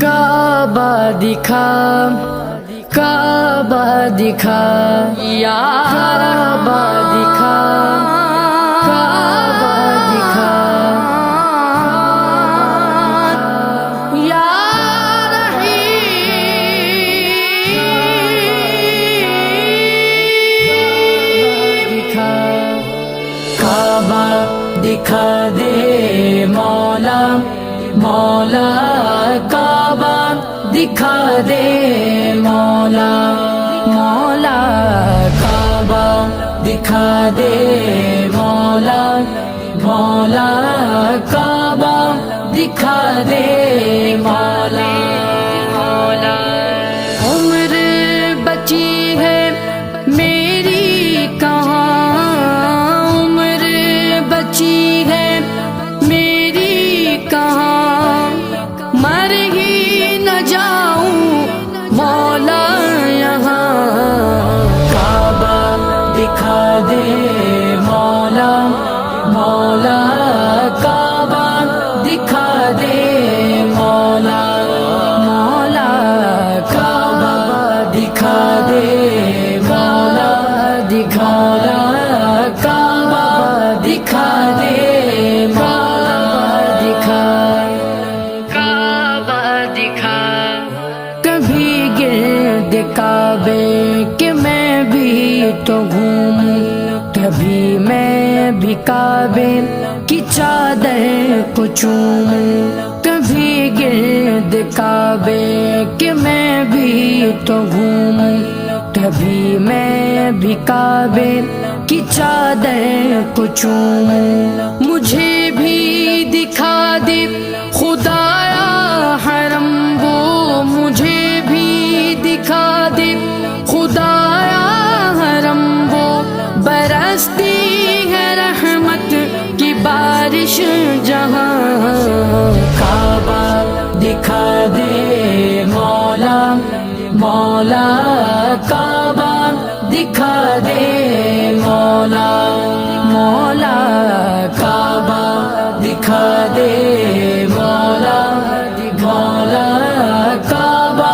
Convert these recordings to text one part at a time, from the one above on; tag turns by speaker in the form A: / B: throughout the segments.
A: کعبہ دکھا کعبہ دکھا یا کعبہ دکھا کعبہ دکھا یا کعبہ دکھا دے مولا مولا کعبہ دکھا دے مولا مولا کعبہ دکھا دے مولا مولا کعبہ دکھا دے مولا مولا عمر بچی ہے میری کہاں عمر بچی ہے میری کہاں مر ہی نہ جاؤں مولا یہاں کعبہ دکھا دے مولا مولا کعبہ دکھا دے مولا مولا کعبہ دکھا دے مولا دکھا کعبہ دکھا دے مولا دکھا کعبہ دکھا کبھی گرد کعبے کہ میں بھی تو گھوموں کبھی میں بھی کعبے کی چادر کو چوموں کبھی گرد کعبے کہ میں بھی تو گھوموں کبھی میں بھی کعبے کی چادر کو چوموں مجھے بھی دکھا دے خدایا حرم وہ مجھے بھی دکھا دے خدایا حرم وہ برستی ہے رحمت کی بارش جہاں کعبہ دکھا دے مولا مولا کعبہ دکھا دے مولا مولا کعبہ دکھا دے مولا مولا کعبہ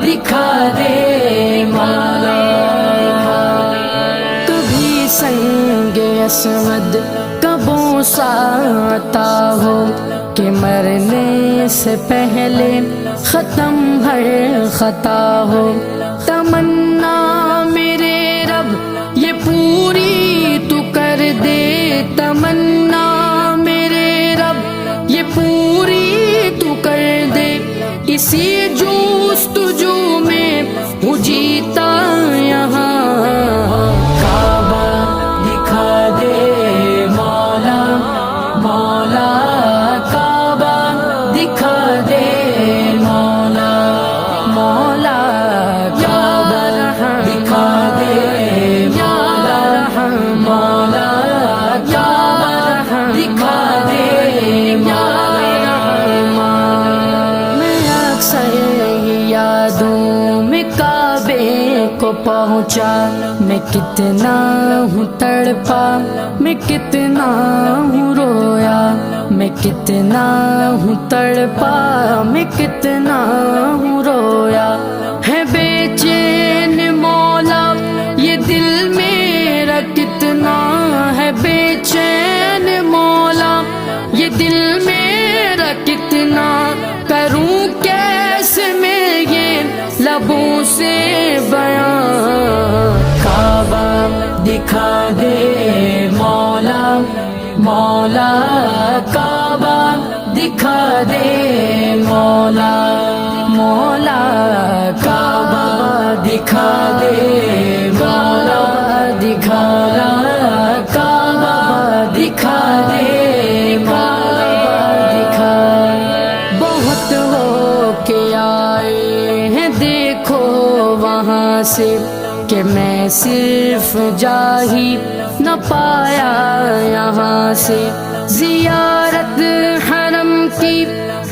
A: دکھا دے مولا کبھی سنگ اسود کبوں ساتا ہو کہ مرنے سے پہلے ختم ہر خطا ہو تمنا میرے رب یہ پوری تو کر دے تمنا میرے رب یہ پوری تو کر دے اسی جستجو میں ہوں جیتا یہاں کعبہ دکھا دے مولا مولا کعبہ دکھا دے مولا مولا کعبہ دکھا دے مولا مولا کعبہ دکھا دے مولا میں اکثر یادوں میں کعبے کو پہنچا میں کتنا ہوں تڑپا میں کتنا ہوں رویا میں کتنا ہوں تڑپا میں کتنا ہوں رویا ہے بے چین مولا یہ دل میرا کتنا ہے بے چین مولا یہ دل میرا کتنا کروں کیسے میں یہ لبوں سے بیان کعبہ دکھا دے مولا مولا کعبہ دکھا دے مولا مولا کعبہ دکھا دے مولا دکھا کعبہ دکھا دے مولا دکھا بہت ہو کے آئے ہیں دیکھو وہاں سے کہ میں صرف جا ہی نہ پایا یہاں سے زیارت حرم کی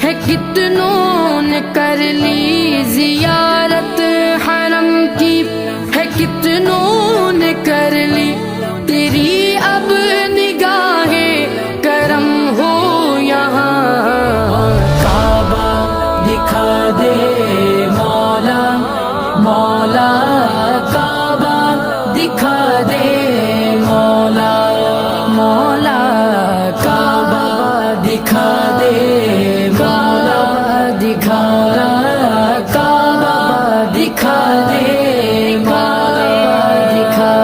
A: ہے کتنوں نے کر لی زیارت حرم کی ہے کتنوں نے کر لی تیری اب نگاہ کرم ہو یہاں کعبہ دکھا دے مولا، مولا کعبہ دکھا دے مولا، مولا کعبہ دکھا دے مولا، دکھا کعبہ دکھا دے مولا، دکھا۔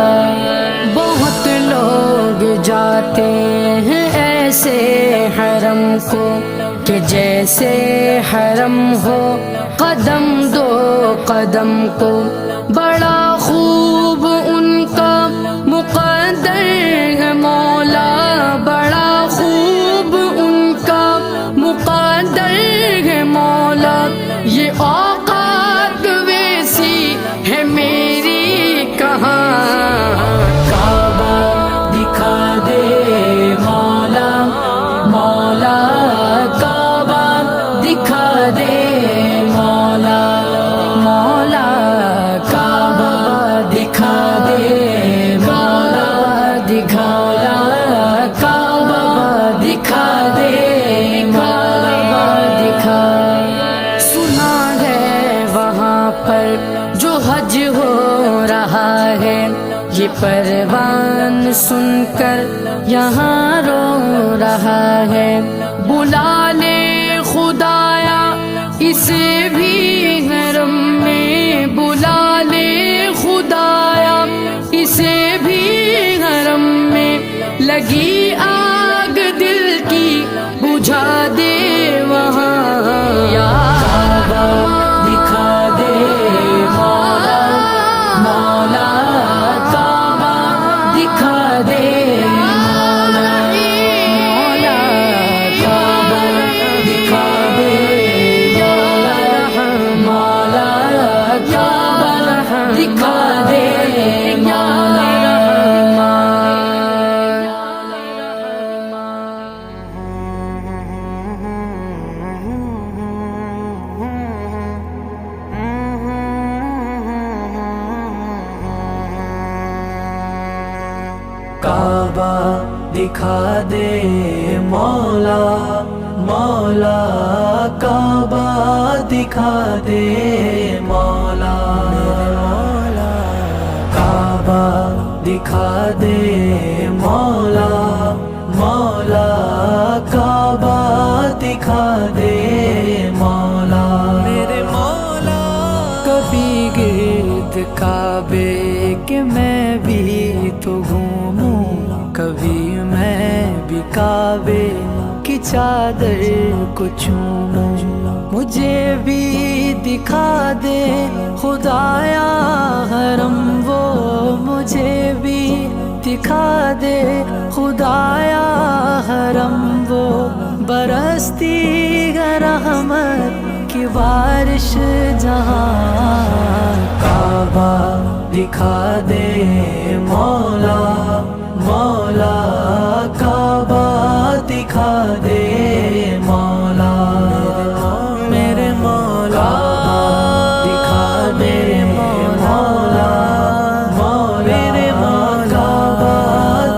A: بہت لوگ جاتے ہیں ایسے حرم کو کہ جیسے حرم ہو قدم دو قدم کو، بڑا خوب ان کا مقدر ہے مولا، بڑا خوب ان کا مقدر ہے مولا، یہ اوقات ویسی ہے میری کہاں، کعبہ دکھا دے مولا، مولا کعبہ دکھا دے مولا، مولا کعبہ دکھا دے مولا، دکھا کعبہ دکھا دے مولا، دکھا۔ سنا ہے وہاں پر جو حج ہو رہا ہے، یہ پروان سن کر یہاں رو رہا ہے، بلا لے خدایا اسے بھی حرم میں، بلا لے خدایا اسے بھی حرم میں، لگی آگ دل کی بجھا دے وہاں، یا کعبہ دکھا دے مولا، مولا کعبہ دکھا دے مولا، مولا کعبہ دکھا دے مولا، مولا کعبہ دکھا دے مولا۔
B: کعبہ دکھا دے مولا، مولا کعبہ دکھا دے مولا، مولا کعبہ دکھا دے مولا، مولا کعبہ دکھا دے مولا، میرے مولا۔ کبھی گرد کعبے کہ میں بھی تو گھوموں، کبھی میں بھی کعبے کی چادر کو چوموں، مجھے بھی دکھا دے خدایا حرم وہ، مجھے بھی دکھا دے خدایا حرم وہ، برستی ہے رحمت کی بارش جہاں، کعبہ دکھا دے مولا، مولا کعبہ دکھا دے مولا، میرے مولا دکھا دے مولا، مولا میرے مولا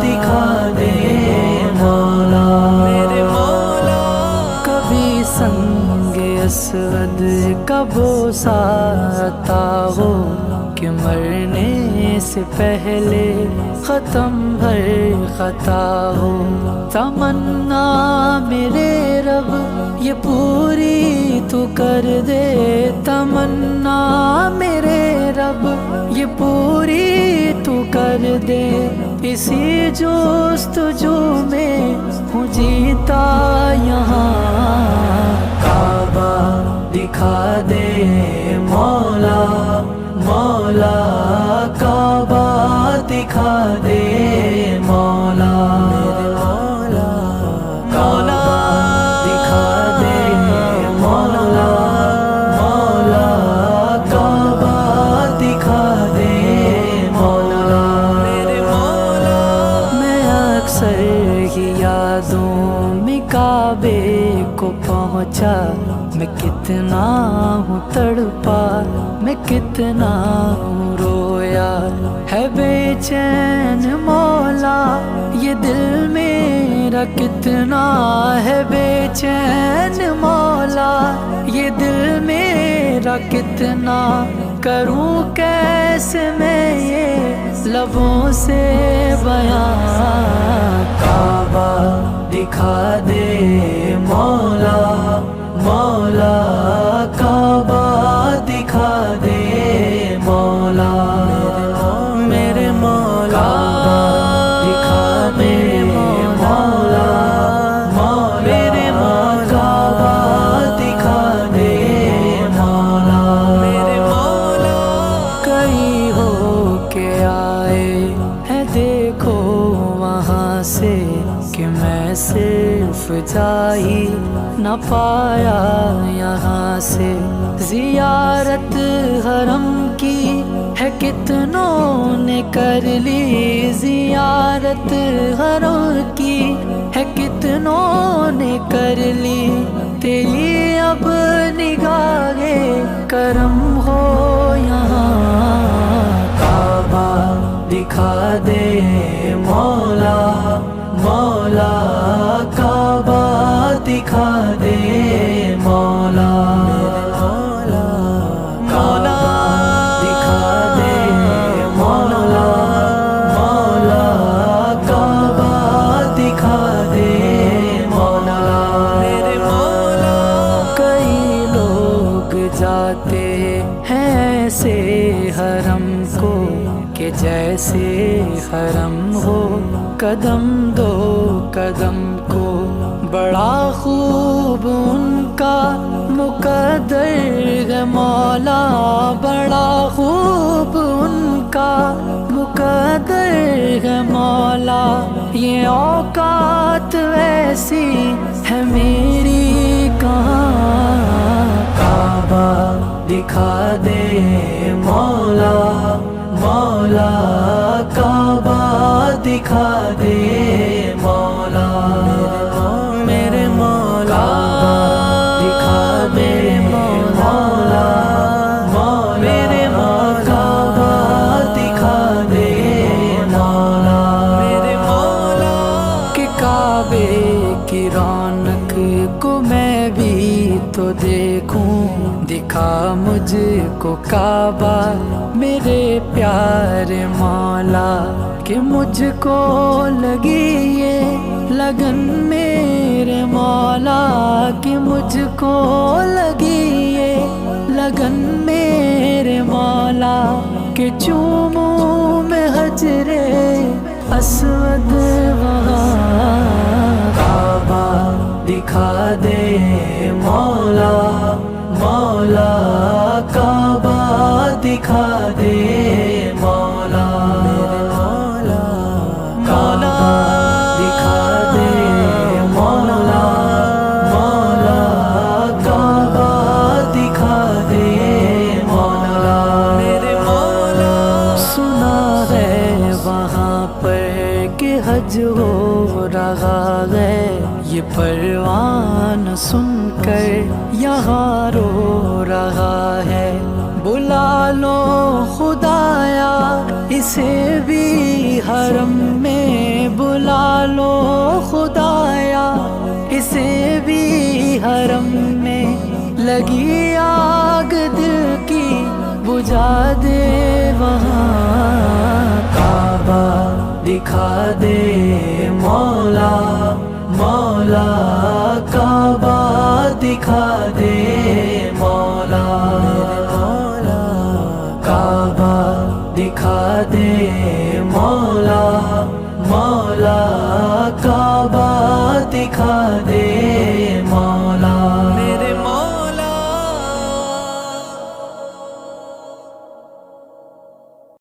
B: دکھا دے مولا، میرے مولا۔ کبھی سنگ اسود کا بوسہ آتا ہو کہ مرنے سے پہلے ختم ہر خطا ہو، تمنا میرے رب یہ پوری تو کر دے، تمنا میرے رب یہ پوری تو کر دے، اسی جستجو میں ہوں جیتا یہاں، کعبہ دکھا دے مولا، مولا کعبہ دکھا دے مولا، مولا کعبہ دکھا دے مولا، مولا کعبہ دکھا دے مولا، میرے مولا۔ میں اکثر ہی یادوں میں کعبے کو پہنچا، میں کتنا ہوں تڑپا میں کتنا ہوں رویا ہے بے چین مولا یہ دل میرا کتنا ہے بے چین مولا یہ دل میرا کتنا کروں کیسے میں یہ لبوں سے بیان کعبہ دکھا دے مولا مولا کعبہ دکھا دے مولا میرے مولا دکھا دے مولا مولا میرے مولا دکھا دے مولا میرے مولا کئی ہو کے آئے ہیں دیکھو وہاں سے کہ میں صرف جا ہی نہ پایا یہاں سے زیارت حرم کی ہے کتنوں نے کر لی زیارت حرم کی ہے کتنوں نے کر لی تیری اب نگاہ کرم ہو یہاں کعبہ دکھا دے مولا مولا کعبہ دکھا دے مولا مولا دکھا دے مولا مولا کعبہ دکھا دے مولا میرے مولا کئی لوگ جاتے ہیں ایسے حرم کو کہ جیسے حرم ہو قدم دو قدم کو بڑا خوب ان کا مقدر ہے مولا بڑا خوب ان کا مقدر ہے مولا یہ اوقات ویسی ہے میری کہاں کعبہ دکھا دے مولا مولا کعبہ دکھا دے مولا میرے مولا دکھا دے مولا مولا میرے مولا دکھا دے مولا میرے مولا کہ کعبے کی رونق کو میں بھی تو دیکھوں دکھا مجھ کو کعبہ میرے پیارے مولا کہ مجھ کو لگی یہ لگن میرے مولا کہ مجھ کو لگی یہ لگن میرے مولا کہ چوموں میں حجر اسود وہاں کعبہ دکھا دے مولا مولا کعبہ دکھا دے مولا مولا دکھا دے مولا مولا کعبہ دکھا دے مولا میرے مولا سنا ہے وہاں پر کہ حج ہو رہا ہے یہ پروان سن کر یہاں رو رہا ہے بلا لو خدایا اسے بھی حرم میں بلا لو خدایا اسے بھی حرم میں لگی آگ دل کی بجھا دے وہاں کعبہ دکھا دے مولا مولا کعبہ دکھا دے مولا کعبہ دکھا دے مولا مولا کعبہ دکھا دے مولا